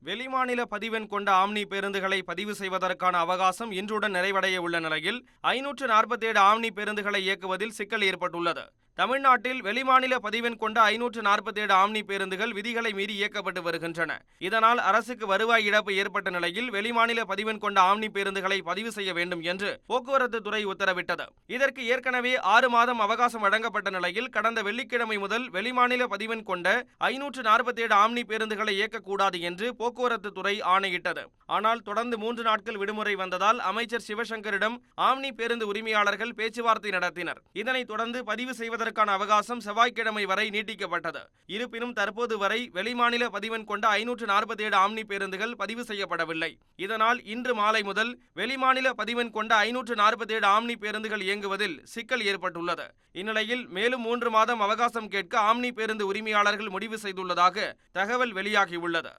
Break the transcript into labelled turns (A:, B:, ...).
A: வெளிமாநில பதிவெண் கொண்ட ஆம்னி பேருந்துகளை பதிவு செய்வதற்கான அவகாசம் இன்றுடன் நிறைவடைய உள்ள நிலையில் 547 ஆம்னி பேருந்துகளை இயக்குவதில் சிக்கல் ஏற்பட்டுள்ளது. தமிழ்நாட்டில் வெளிமாநில பதிவெண் கொண்ட 547 ஆம்னி பேருந்துகள் விதிகளை மீறி இயக்கப்பட்டு வருகின்றன. இதனால் அரசுக்கு வருவாய் இழப்பு ஏற்பட்ட நிலையில் வெளிமாநில பதிவெண் கொண்ட ஆம்னி பேருந்துகளை பதிவு செய்ய வேண்டும் என்று போக்குவரத்து துறை உத்தரவிட்டது. இதற்கு ஏற்கனவே 6 மாதம் அவகாசம் வழங்கப்பட்ட நிலையில் கடந்த வெள்ளிக்கிழமை முதல் வெளிமாநில பதிவெண் கொண்ட 547 ஆம்னி பேருந்துகளை இயக்கக்கூடாது என்று போக்குவரத்து துறை ஆணையிட்டது. ஆனால் தொடர்ந்து 3 நாட்கள் விடுமுறை வந்ததால் அமைச்சர் சிவசங்கரிடம் ஆம்னி பேருந்து உரிமையாளர்கள் பேச்சுவார்த்தை நடத்தினர். இதனைத் தொடர்ந்து பதிவு செய்வதற்கான அவகாசம் செவ்வாய்க்கிழமை வரை நீட்டிக்கப்பட்டது. இருப்பினும் தற்போது வரை வெளிமாநில பதிவெண் கொண்ட 547 ஆம்னி பேருந்துகள் பதிவு செய்யப்படவில்லை. இதனால் இன்று மாலை முதல் வெளிமாநில பதிவெண் கொண்ட 547 ஆம்னி பேருந்துகள் இயங்குவதில் சிக்கல் ஏற்பட்டுள்ளது. இந்நிலையில் மேலும் 3 மாதம் அவகாசம் கேட்க ஆம்னி பேருந்து உரிமையாளர்கள் முடிவு செய்துள்ளதாக தகவல் வெளியாகியுள்ளது.